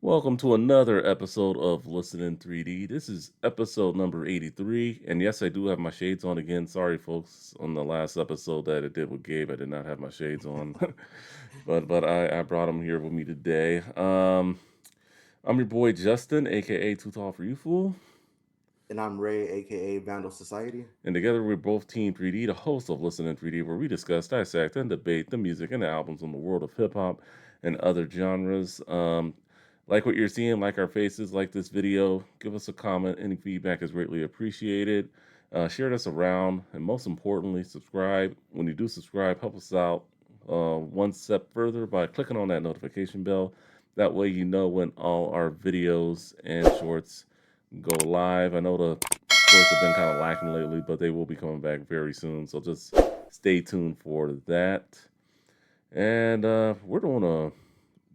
Welcome to another episode of Listen in 3D. This is episode number 83. And yes, I do have my shades on again. Sorry, folks, on the last episode that I did with Gabe, I did not have my shades on. but I brought them here with me today. I'm your boy Justin, aka Too Tall for You Fool. And I'm Ray, aka Vandal Society. And together we're both Team 3D, the host of Listen in 3D, where we discuss, dissect, and debate the music and the albums in the world of hip hop and other genres. Like what you're seeing, like our faces, like this video, give us a comment. Any feedback is greatly appreciated. Share this around, and most importantly, subscribe. When you do subscribe, help us out one step further by clicking on that notification bell. That way, you know when all our videos and shorts go live. I know the shorts have been kind of lacking lately, but they will be coming back very soon. So just stay tuned for that. And we're doing a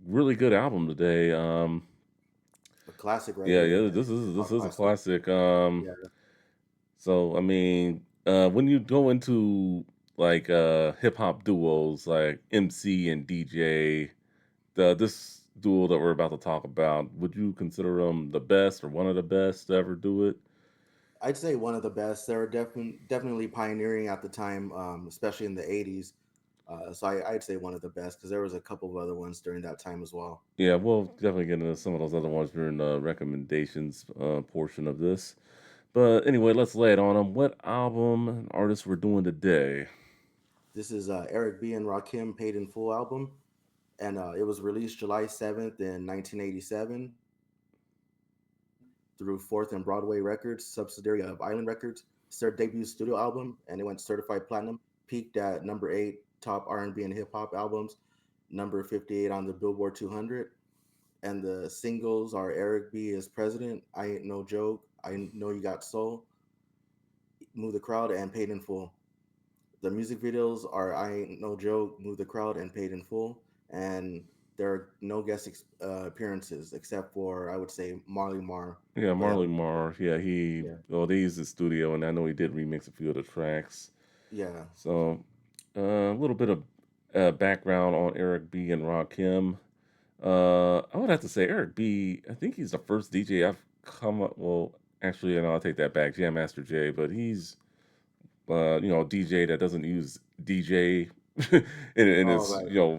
really good album today. A classic right Yeah, here, yeah, man. this is a Classic. classic. Yeah. So I mean, when you go into like hip hop duos like MC and DJ, this duo that we're about to talk about, would you consider them the best or one of the best to ever do it? I'd say one of the best. They were definitely pioneering at the time, especially in the 80s. I'd say one of the best because there was a couple of other ones during that time as well. Yeah, we'll definitely get into some of those other ones during the recommendations portion of this. But anyway, let's lay it on them. What album and artist we're doing today? This is Eric B. and Rakim Paid in Full album, and it was released July 7th in 1987 through Fourth and Broadway Records, subsidiary of Island Records. It's their debut studio album, and it went certified platinum. Peaked at number 8 top R&B and hip hop albums, number 58 on the Billboard 200. And the singles are Eric B is President, I Ain't No Joke, I Know You Got Soul, Move the Crowd, and Paid in Full. The music videos are I Ain't No Joke, Move the Crowd, and Paid in Full. And there are no appearances except for, I would say, Marley Marr. Yeah, But Marley Marr. Yeah, yeah, they used the studio, and I know he did remix a few of the tracks. yeah. So a little bit of background on Eric B and Rakim. I would have to say Eric B. I think he's the first DJ I've come up. Well, actually, I'll take that back. Jam Master Jay, but he's DJ that doesn't use DJ in Oh, his right. Yeah.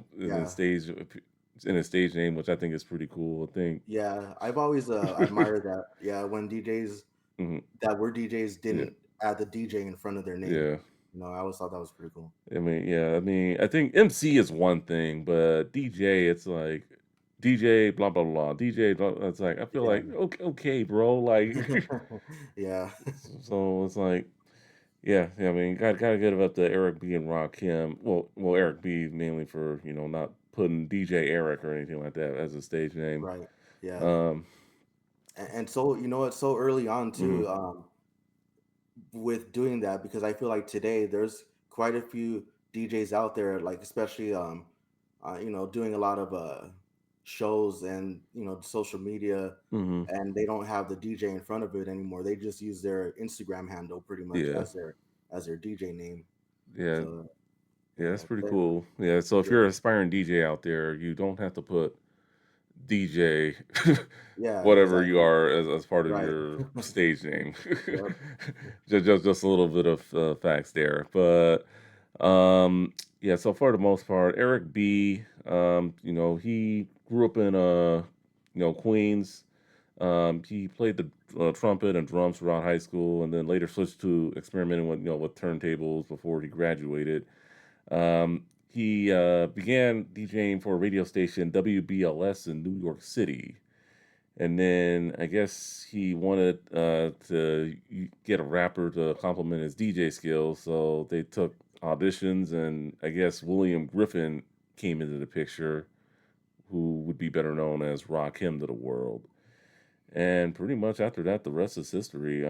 in his stage name, which I think is pretty cool. I think. Yeah. I've always admired that. Yeah. When DJs Mhm. that were DJs Yeah, didn't add the DJ in front of their name. yeah. I always thought that was pretty cool. I think MC is one thing, but DJ, it's like DJ blah blah blah. DJ, blah, it's like I feel Yeah. like okay, bro. Like, Yeah. so it's like yeah. I mean, gotta give it up to Eric B and Rakim. Well, Eric B mainly for not putting DJ Eric or anything like that as a stage name. Right. Yeah. Um, And so, it's so early on mhm. too, with doing that because I feel like today there's quite a few DJs out there, like especially doing a lot of shows and social media, Mhm. and they don't have the DJ in front of it anymore. They just use their Instagram handle pretty much Yeah. as their DJ name. Yeah. So Yeah, that's pretty that, cool. Yeah, so if yeah, you're an aspiring DJ out there, you don't have to put DJ yeah, whatever you exactly. are as part of Right. your stage name. Yep. Just a little bit of facts there. But yeah, so for the most part, Eric B, he grew up in Queens. He played the trumpet and drums throughout high school, and then later switched to experimenting with with turntables before he graduated. He began DJing for a radio station WBLS in New York City, and then I guess he wanted to get a rapper to complement his DJ skills, so they took auditions, and I guess William Griffin came into the picture, who would be better known as Rakim to the world. And pretty much after that, the rest is history.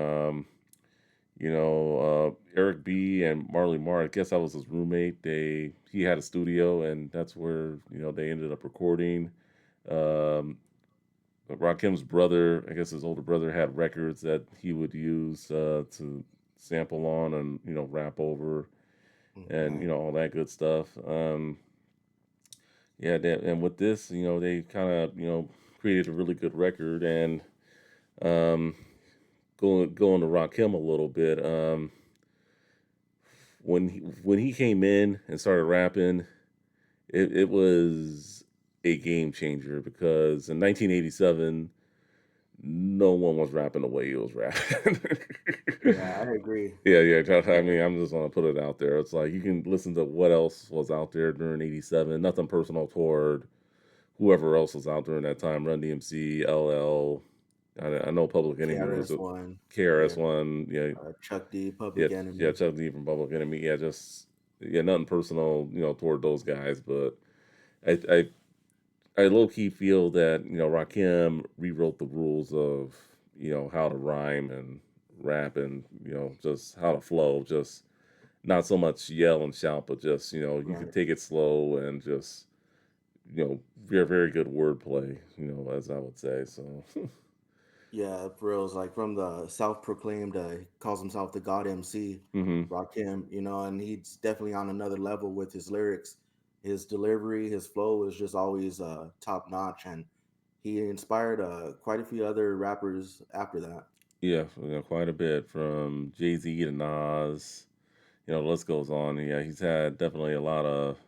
Eric B and Marley Marr, I guess I was his roommate. He had a studio, and that's where they ended up recording. Um, Rakim's brother, I guess his older brother, had records that he would use to sample on and rap over, and Right. all that good stuff. Yeah, and with this, they kind of created a really good record. And um, going to Rakim a little bit. When he came in and started rapping, it was a game changer because in 1987, no one was rapping the way he was rapping. Yeah, I agree. Yeah, yeah. I Yeah, mean, I'm just gonna put it out there. It's like you can listen to what else was out there during '87. Nothing personal toward whoever else was out during that time. Run DMC, LL. I know Public Enemy was KRS a One. Yeah, KRS One. Yeah, Chuck D, yeah, Public yeah. Enemy. Chuck D from Public Enemy. Yeah, just yeah, nothing personal, toward those guys. But I I low key feel that Rakim rewrote the rules of how to rhyme and rap and just how to flow. Just not so much yell and shout, but just you can Right. take it slow and just very very good wordplay. As I would say. So. Yeah, for real. It's like from the self-proclaimed, he calls himself the God MC, Hmm. Rakim, and he's definitely on another level with his lyrics. His delivery, his flow is just always top notch, and he inspired quite a few other rappers after that. Yeah, quite a bit from Jay-Z to Nas. The list goes on. Yeah, he's had definitely a lot of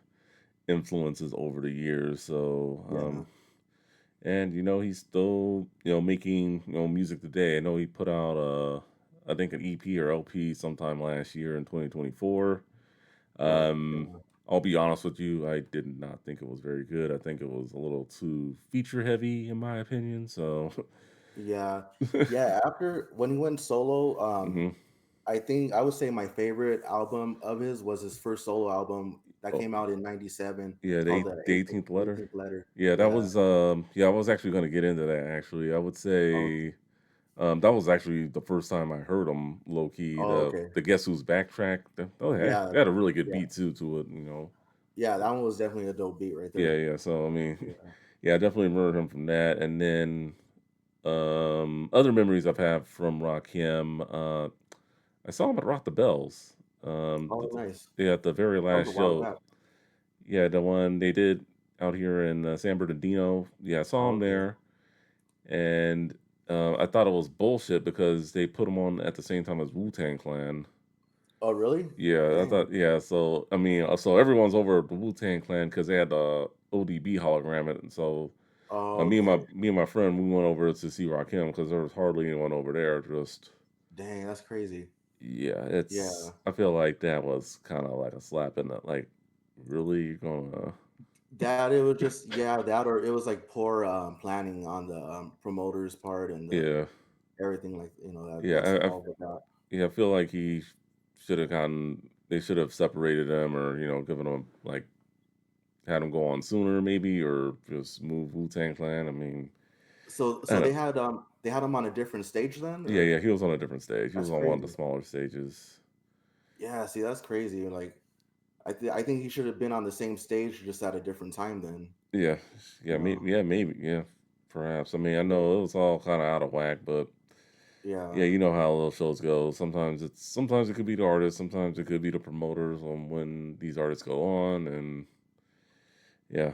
influences over the years. So, Yeah. and he's still making music today. I know he put out I think an EP or LP sometime last year in 2024. Right. Um, Yeah. I'll be honest with you, I did not think it was very good. I think it was a little too feature heavy in my opinion. So, Yeah. Yeah. After when he went solo, hmm. I think I would say my favorite album of his was his first solo album that Oh, came out in '97. yeah, It's called the 18th letter. 18th Letter. Yeah, that Yeah. was yeah, I was actually going to get into that actually. I would Oh, say that was actually the first time I heard him low key. oh, The okay. the Guess Who's Backtrack. Yeah. They had a really good Yeah. beat too to it. Yeah. That one was definitely a dope beat right Yeah, there. yeah. So I mean, Yeah. yeah, I definitely remember him from that. And then other memories I've had from Rakim. I saw him at Rock the Bells. Oh, nice. Yeah, at the very That was a last while show. back. Yeah, the one they did out here in San Bernardino. Yeah, I saw Oh, him okay. there, and I thought it was bullshit because they put him on at the same time as Wu Tang Clan. Oh, really? Yeah, I Dang. thought. Yeah, so I mean, so everyone's over at the Wu Tang Clan because they had the ODB hologram, and so Oh, me and my okay. friend we went over to see Rakim because there was hardly anyone over there. Just Dang, that's crazy. yeah, Yeah. I feel like that was kind of like a slap in the like. Really, you're gonna? That it was just that or it was like poor planning on the promoter's part and the Yeah, everything like yeah. that's involved with that. Yeah, I feel like he should have gotten. They should have separated him, or given him like had him go on sooner, maybe, or just move Wu Tang Clan. I mean, So I don't know. they had him on a different stage then, Yeah, or yeah, he was on a different stage. He was that's on one of the crazy. smaller stages. Yeah, see, that's crazy. Like I think he should have been on the same stage just at a different time then. Yeah, You yeah, know. maybe, yeah, perhaps. I mean, I Yeah. know it was all kind of out of whack, but Yeah. yeah, you know how those shows go. Sometimes it could be the artists, sometimes it could be the promoters on when these artists go on, and yeah,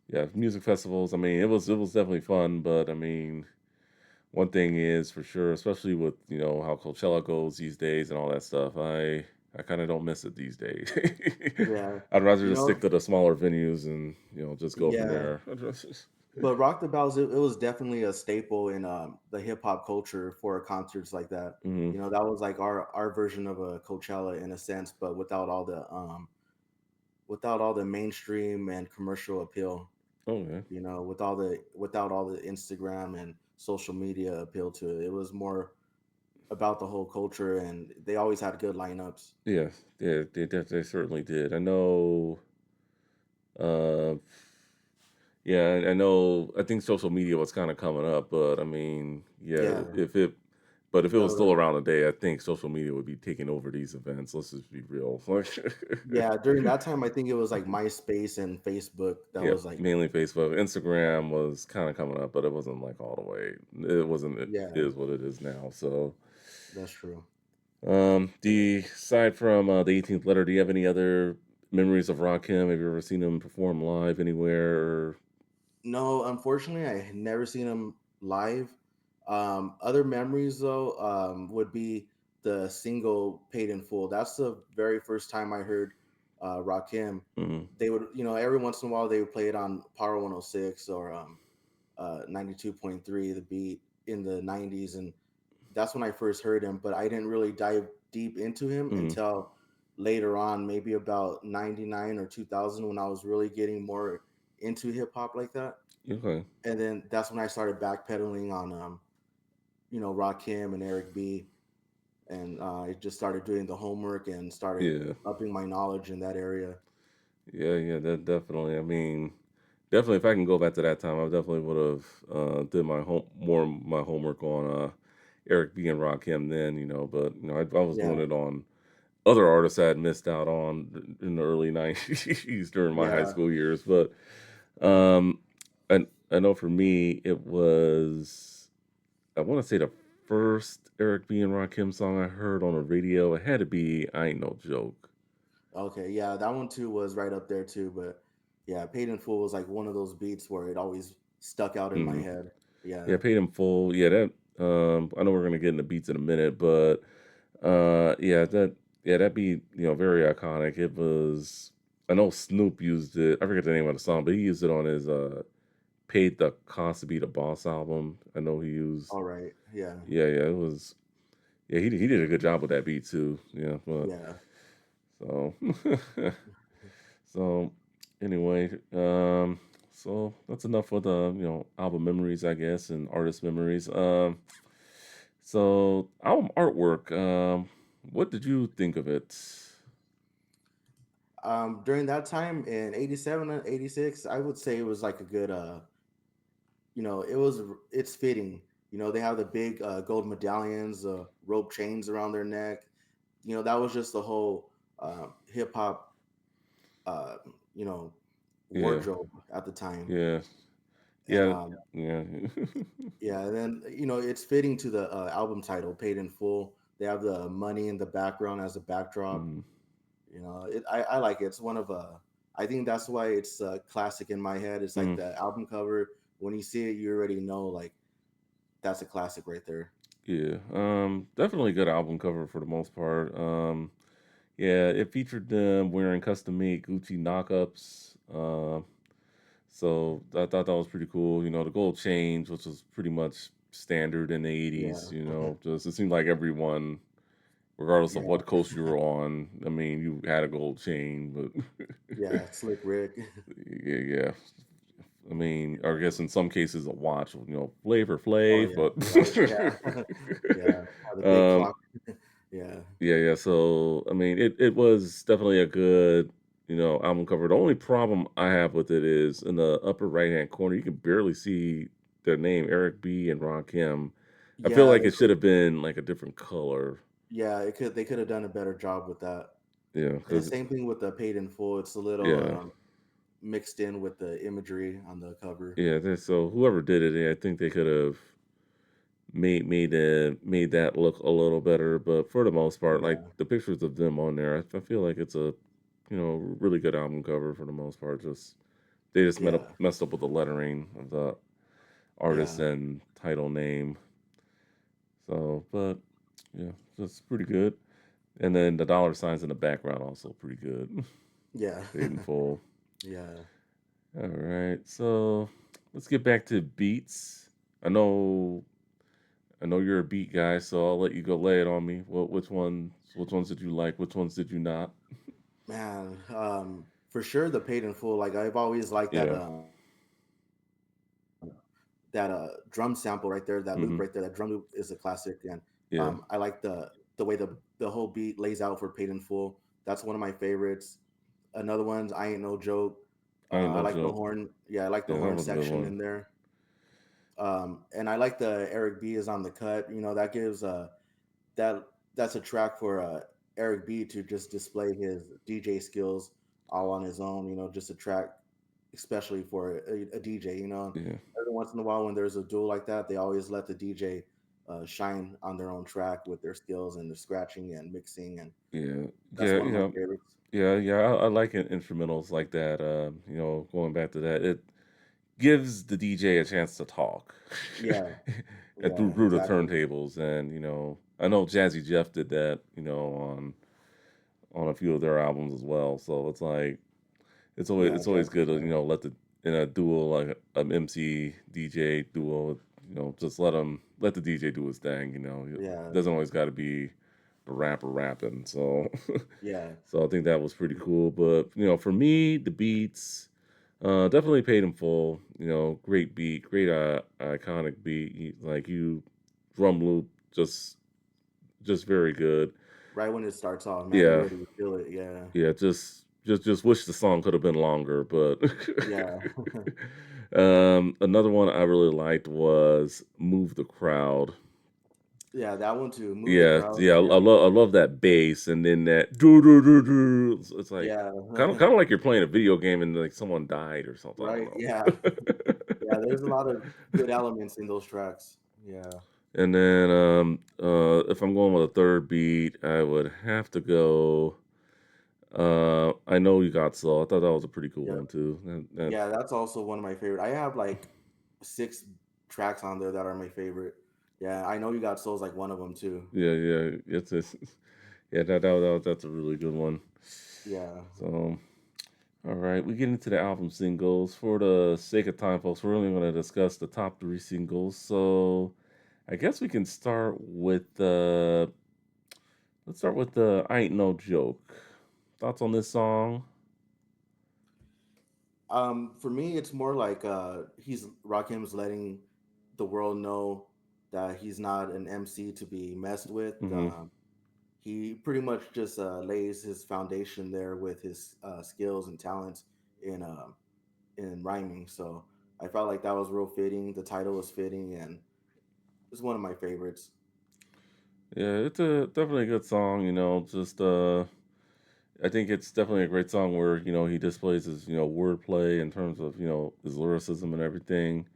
yeah, music festivals. I mean, it was definitely fun, but I mean, one thing is for sure, especially with how Coachella goes these days and all that stuff. I kind of don't miss it these days. Yeah. I'd rather You just stick know, to the smaller venues and just go from yeah. there. But Rock the Bells, it was definitely a staple in the hip hop culture for concerts like that. Hmm. That was like our version of a Coachella in a sense, but without all the mainstream and commercial appeal. Okay. Without all the Instagram and social media appeal to it. It was more about the whole culture, and they always had good lineups. Yeah, yeah, they certainly did. I know. Uh, yeah, I know. I think social media was kind of coming up, but I mean, yeah, Yeah, but if it that was still was around today, I think social media would be taking over these events. Let's just be real. yeah. During that time, I think it was like MySpace and Facebook. That Yeah, was like mainly Facebook. Instagram was kind of coming up, but it wasn't like all the way. It wasn't. It yeah, is what it is now. So, that's true. aside from the 18th letter, do you have any other memories of Rakim? Have you ever seen him perform live anywhere? No, unfortunately, I had never seen him live. Other memories though would be the single "Paid in Full." That's the very first time I heard Rakim. Mm, They would, every once in a while they would play it on Power 106 or 92.3, the beat in the 90s, and that's when I first heard him. But I didn't really dive deep into him mm, until later on, maybe about 99 or 2000, when I was really getting more into hip hop like that. okay. And then that's when I started backpedaling on Rakim and Eric B, and I just started doing the homework and started Yeah. upping my knowledge in that area. Yeah, yeah, that definitely. I mean, definitely, if I can go back to that time, I definitely would have did my homework on Eric B and Rakim then, but I was doing Yeah, it on other artists I had missed out on in the early '90s during my high yeah. school years. But um, I know for me, it was I want to say the first Eric B and Rakim song I heard on the radio. It had to be "I Ain't No Joke." Okay, yeah, that one too was right up there too. But yeah, Paid in Full was like one of those beats where it always stuck out in my Hmm. head. Yeah, Yeah, paid in full. Yeah, that. I know we're gonna get into beats in a minute, but that'd be very iconic. It was. I know Snoop used it. I forget the name of the song, but he used it on his "Paid the Cost to Be the Boss" album. I know he used. all right, yeah, Yeah, yeah, it was. Yeah, he did a good job with that beat too. Yeah, but yeah, so so anyway, so that's enough for the album memories, I guess, and artist memories. So album artwork, what did you think of it? during that time in 87 and 86, I would say it was like a good it's fitting. They have the big gold medallions, rope chains around their neck. That was just the whole hip hop uh you know Yeah, wardrobe at the time. yeah, And yeah, yeah. yeah, and then it's fitting to the album title, Paid in Full. They have the money in the background as a backdrop. Mm, I like it. It's one of I think that's why it's a classic in my head. It's like mm, the album cover. When you see it, you already know like that's a classic right there. yeah, definitely good album cover for the most part. Yeah, it featured them wearing custom made Gucci knockups. So I thought that was pretty cool. The gold chains, which was pretty much standard in the '80s. Yeah, Just it seemed like everyone, regardless of yeah, what coast you were on, I mean, you had a gold chain. But yeah. Slick Rick. yeah, yeah. I mean, I guess in some cases a watch, Flavor Oh Flav, yeah, but oh yeah, yeah. Have the big um, clock. Yeah, yeah, yeah. So I mean, it was definitely a good, album cover. The only problem I have with it is in the upper right hand corner, you can barely see their name, Eric B and Ron Kim. I feel yeah. like it should have been like a different color. Yeah, they could have done a better job with that. Yeah, And the because same thing with the Paid in Full. It's a little yeah, mixed in with the imagery on the cover. yeah. So whoever did it, I think they could have made that look a little better. But for the most part, like Yeah, the pictures of them on there, I feel like it's a really good album cover for the most part. Just they just yeah, messed up with the lettering of the artist yeah, and title name. So, but yeah, that's pretty good. And then the dollar signs in the background also pretty good. yeah, Paid in full. yeah, All right, so let's get back to beats. I know, I know you're a beat guy, so I'll let you go lay it on me. Which ones did you like? Which ones did you not? man. For sure, the Paid in Full. Like I've always liked Yeah. that drum sample right there, that loop right Mm-hmm. there. That drum loop is a classic, and Yeah. I like the way the whole beat lays out for Paid in Full. That's one of my favorites. Another one's I Ain't No Joke. I ain't I no like the joke. horn. Yeah, I like the Yeah, that horn was a good section one. in there. And I like the Eric B is on the cut. That gives that that's a track for Eric B to just display his DJ skills all on his own. Just a track, especially for a DJ. Yeah. Every once in a while when there's a duel like that, they always let the DJ shine on their own track with their skills and the scratching and mixing, and Yeah. that's Yeah. one of my favorites. Yeah. Yeah. I like instrumentals like that. Going back to that, it gives the DJ a chance to talk Yeah, and yeah, through the exactly. turntables. And I know Jazzy Jeff did that, on a few of their albums as well. So it's like Yeah, it's always good to Jazzy Jeff. let the in a duo like an MC DJ duo, just let the DJ do his thing. It Yeah, doesn't always got to be a rapper rapping. So yeah, so I think that was pretty cool. But for me, the beats. Definitely paid in full. Great beat, great iconic beat. Like you, drum loop, just very good. right when it starts off, man, you Yeah, already feel it. Yeah, yeah. Just wish the song could have been longer, but yeah, another one I really liked was "Move the Crowd." yeah. That one too. Move the Yeah, crowd. yeah. Yeah, I love that bass, and then that do do do do. It's like yeah. kind of like you're playing a video game and like someone died or something. I don't Right. know. Yeah, yeah. There's a lot of good elements in those tracks. Yeah, And then if I'm going with a third beat, I would have to go. I know you got soul. I thought that was a pretty cool yeah, one too. That yeah. That's also one of my favorite. I have like six tracks on there that are my favorite. Yeah, I know you got souls like one of them too. yeah, yeah, yeah. That's a really good one. Yeah, So all right, we get into the album singles. For the sake of time, folks, we're only going to discuss the top three singles. So I guess we can start with let's start with the "I Ain't No Joke." Thoughts on this song? For me, it's more like he's Rakim's letting the world know that he's not an MC to be messed with. Mm-hmm. He pretty much just lays his foundation there with his skills and talents in in rhyming. So I felt like that was real fitting. The title was fitting, and it's one of my favorites. Yeah, it's a definitely a good song. Just I think it's definitely a great song where he displays his wordplay in terms of his lyricism and everything,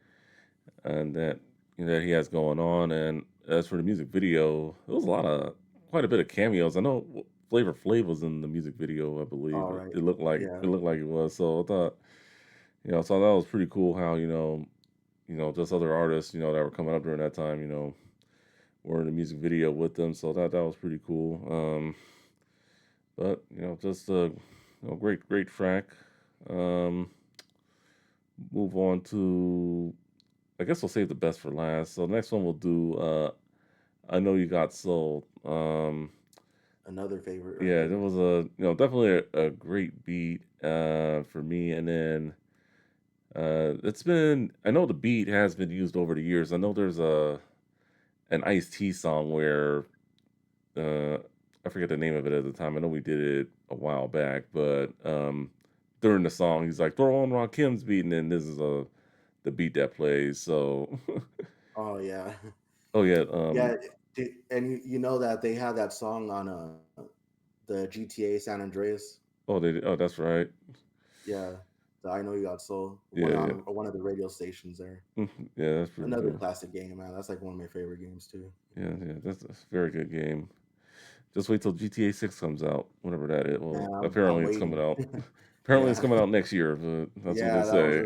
and that he has going on. And as for the music video, there was quite a bit of cameos. I know Flavor Flav was in the music video. I believe All right. it Yeah. looked like it was. So I thought so that was pretty cool. How just other artists that were coming up during that time were in the music video with them. So that was pretty cool. But just a great track. Um, move on to I guess we'll save the best for last. So the next one we'll do. I know you got sold. Another favorite right Yeah, there there. was definitely a great beat for me, and then it's been I know the beat has been used over the years. I know there's an Ice T song where uh, I forget the name of it at the time. I know we did it a while back, but during the song, he's like, "Throw on Rakim's beat," and then this is the beat that plays. So, Oh yeah. oh yeah, Yeah, and you know that they had that song on the GTA San Andreas. oh that's right. Yeah, the I Know You Got Soul, one Yeah, yeah, on one of the radio stations there. yeah. That's pretty Another good. classic game, man. That's like one of my favorite games too. Yeah, that's a very good game. Just wait till GTA 6 comes out, whenever that is. Man, Well, I'm apparently it's coming waiting. out. Apparently it's Yeah, coming out next year, but that's what they yeah, say.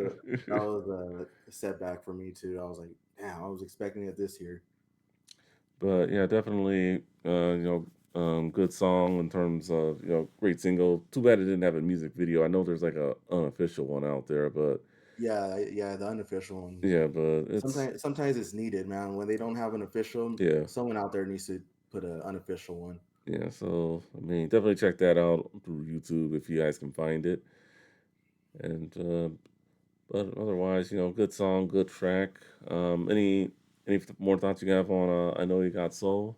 that was a setback for me too. I was like, damn, I was expecting it this year. But yeah, definitely, good song in terms of great single. Too bad it didn't have a music video. I know there's like a unofficial one out there, but Yeah, yeah, the unofficial one. yeah, but it's Sometimes it's needed, man. When they don't have an official, yeah, someone out there needs to put an unofficial one. yeah. So I mean, definitely check that out through YouTube if you guys can find it. And but otherwise, good song, good track. Any more thoughts you have on I know you got soul?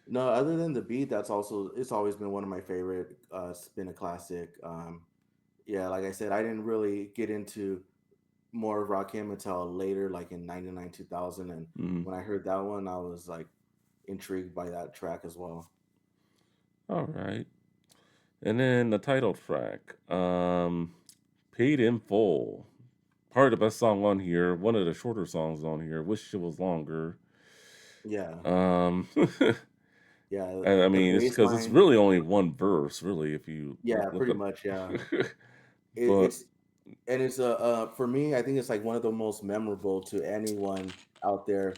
No, other than the beat, that's also it's always been one of my favorite. It's been a classic. Yeah, like I said, I didn't really get into more of Rakim until later, like in '99, 2000. And Mm, when I heard that one, I was like intrigued by that track as well. all right. And then the title track, Paid in Full. Probably the best song on here. One of the shorter songs on here. Wish it was longer. Yeah, Um, yeah. and I The mean, it's bass because it's line, really only one verse, really, if you yeah, look pretty up. much, yeah. But It's And it's a for me, I think it's like one of the most memorable to anyone out there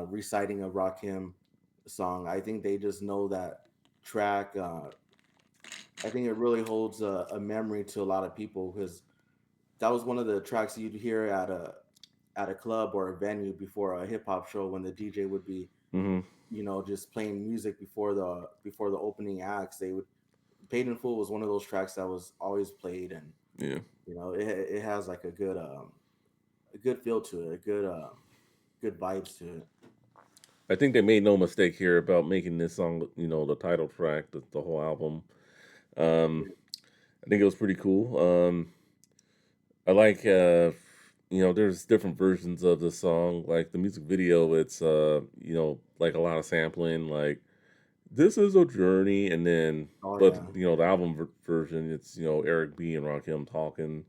reciting a Rakim song. I think they just know that track. I think it really holds a memory to a lot of people because that was one of the tracks you'd hear at a club or a venue before a hip hop show when the DJ would be, Hmm. just playing music before the opening acts. They would Paid in Full was one of those tracks that was always played, and Yeah. it has like a good feel to it, a good vibes to it. I think they made no mistake here about making this song, the title track, the whole album. Um, I think it was pretty cool. I like, there's different versions of the song. Like the music video, it's, like a lot of sampling, like this is a journey, and then, Oh but yeah, the album version, it's Eric B and Rakim talking,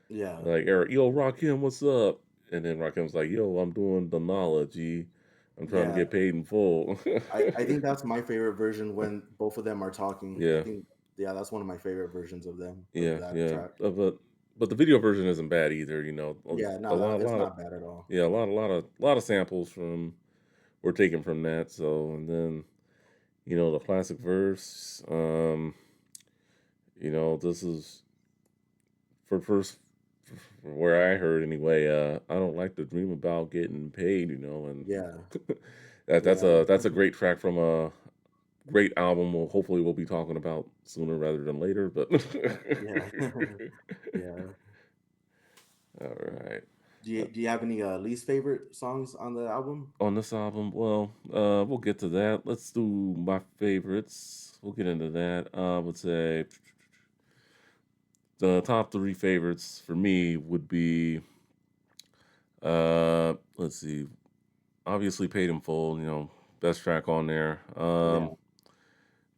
yeah, like Eric, yo Rakim, what's up? And then Rakim's like, yo, I'm doing the knowledge, I'm trying to yeah. get paid in full. I think that's my favorite version when both of them are talking. I Yeah, think yeah, that's one of my favorite versions of them of yeah, that yeah. track. But the video version isn't bad either. Yeah, A no, lot, it's lot of not bad at all. yeah, a lot of samples from were taken from that. So and then the classic verse. This is for first for where I heard anyway. I don't like to dream about getting paid. And Yeah, that's yeah, a great track from a great album. We'll be talking about sooner rather than later. But yeah, yeah. all right. Do you have any least favorite songs on the album? On this album, well, we'll get to that. Let's do my favorites. We'll get into that. I would say the top three favorites for me would be, let's see, obviously Paid in Full, best track on there. Yeah,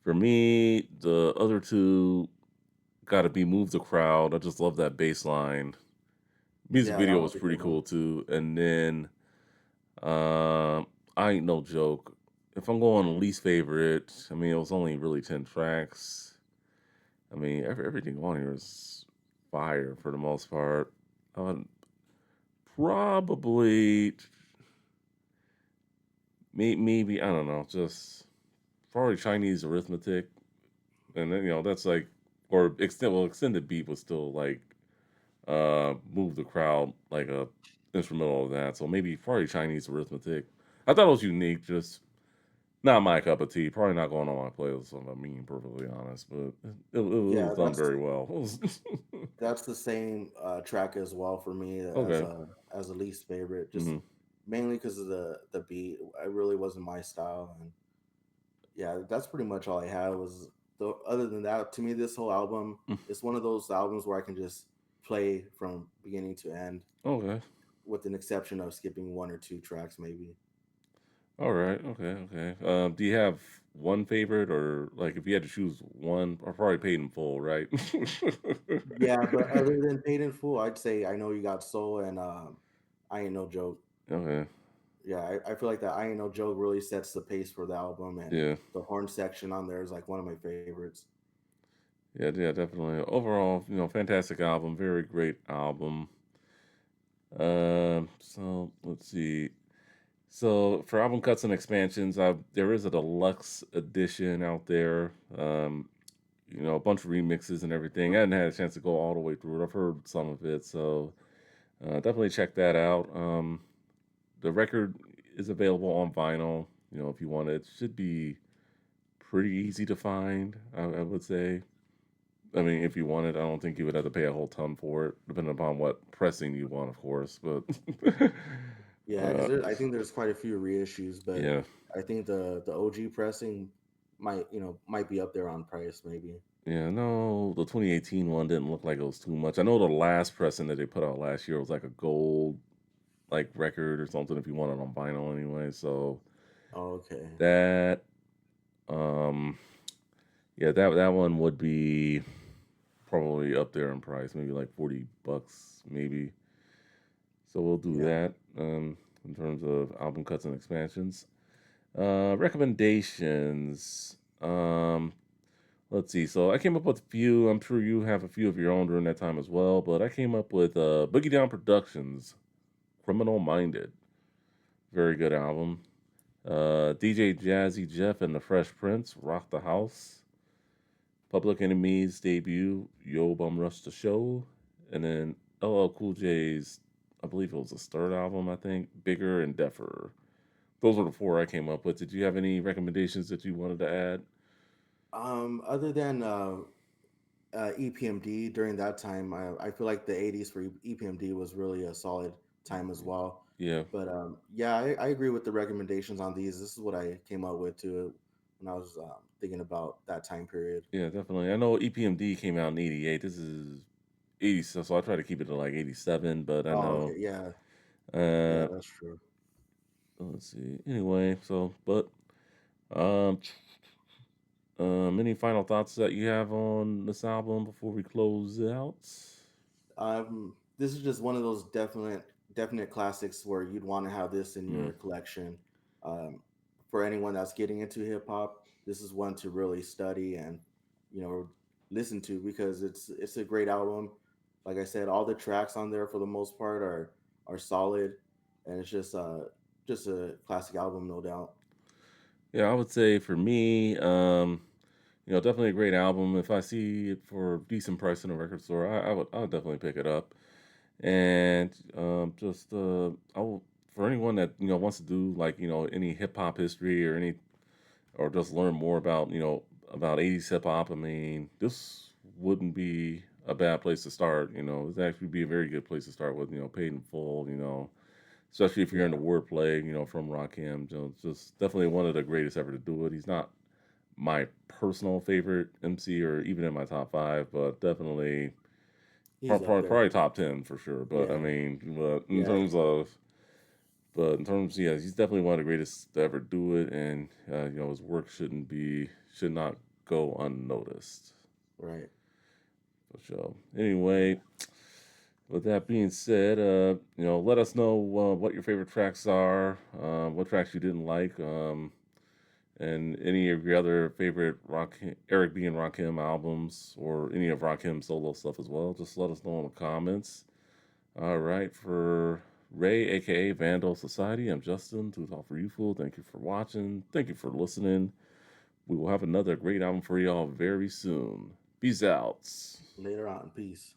For me, the other two got to be Move the Crowd. I just love that bass line. Music yeah, that video was was a pretty good one. cool too. And then, I Ain't No Joke. If I'm going least favorite, I mean, it was only really 10 tracks. I mean, everything on here is fire for the most part. Uh, Probably, maybe, I don't know, just probably Chinese arithmetic. And then, that's like, or extended beat was still like, move the crowd, like a instrumental of that. So maybe probably Chinese arithmetic. I thought it was unique, just not my cup of tea. Probably not going on my playlist, if I'm being perfectly honest. But it was Yeah, done very well. that's the same track as well for me Okay. as a least favorite. Just Hmm. mainly because of the beat. It really wasn't my style, and yeah, that's pretty much all I had. Was the Other than that, to me, this whole album is one of those albums where I can just play from beginning to end, Okay. with an exception of skipping one or two tracks, maybe. All right. Okay. Okay. Do you have one favorite, or like if you had to choose one, or probably paid in full, right? Yeah, but other than Paid in Full, I'd say I Know You Got Soul and I Ain't No Joke. Okay. Yeah, I feel like that I Ain't No Joke really sets the pace for the album, and Yeah. the horn section on there is like one of my favorites. Yeah. Yeah. Definitely. Overall, fantastic album. Very great album. So let's see. So for album cuts and expansions, there is a deluxe edition out there. A bunch of remixes and everything. I hadn't had a chance to go all the way through it. I've heard some of it, so definitely check that out. The record is available on vinyl. If you want it, should be pretty easy to find. I would say. I mean, if you want it, I don't think you would have to pay a whole ton for it, depending upon what pressing you want, of course. But Yeah, uh, I think there's quite a few reissues, but yeah, I think the OG pressing might be up there on price, maybe. yeah, no, the 2018 one didn't look like it was too much. I know the last pressing that they put out last year was like a gold like record or something if you want it on vinyl anyway. So Oh, okay. that um yeah, that one would be probably up there in price, maybe like $40 maybe. So we'll do Yeah. that in terms of album cuts and expansions. Recommendations. Let's see. So I came up with a few. I'm sure you have a few of your own during that time as well. But I came up with Boogie Down Productions, "Criminal Minded." Very good album. DJ Jazzy Jeff and the Fresh Prince, "Rock the House." Public Enemy's debut, "Yo Bum Rush the Show." And then LL Cool J's, I believe it was his third album, I think, "Bigger and Deffer." Those were the four I came up with. Did you have any recommendations that you wanted to add? Other than EPMD during that time, I feel like the '80s for EPMD was really a solid time as well. Yeah, But yeah, I agree with the recommendations on these. This is what I came up with too when I was thinking about that time period. yeah, definitely. I know EPMD came out in '88. This is '80, so I try to keep it to like '87. But I Oh, okay, know. yeah, yeah, Uh, that's true. let's see. Anyway, um, any final thoughts that you have on this album before we close it out? This is just one of those definite classics where you'd want to have this in Mm. your collection. Um, for anyone that's getting into hip hop, this is one to really study and you know listen to because it's a great album. Like I said, all the tracks on there for the most part are solid, and it's just a classic album, no doubt. Yeah, I would say for me, definitely a great album. If I see it for a decent price in a record store, I would definitely pick it up. And just I will for anyone that wants to do like any hip hop history or any or just learn more about about '80s hip hop. I mean, this wouldn't be a bad place to start. It'd actually be a very good place to start with. Paid in full. Especially if you're into Yeah, wordplay. From Rakim, just definitely one of the greatest ever to do it. He's not my personal favorite MC or even in my top five, but definitely he's up there. probably top 10 for sure. But I Yeah, mean, yeah, in terms, yeah, he's definitely one of the greatest to ever do it, and his work should not go unnoticed right. for sure. Anyway, with that being said, let us know what your favorite tracks are, what tracks you didn't like, and any of your other favorite Eric B and Rakim albums, or any of Rakim's solo stuff as well. Just let us know in the comments. All right, for Ray, aka Vandal Society, I'm Justin. To Talk for You Fool. Thank you for watching. Thank you for listening. We will have another great album for y'all very soon. Peace out. Later on, peace.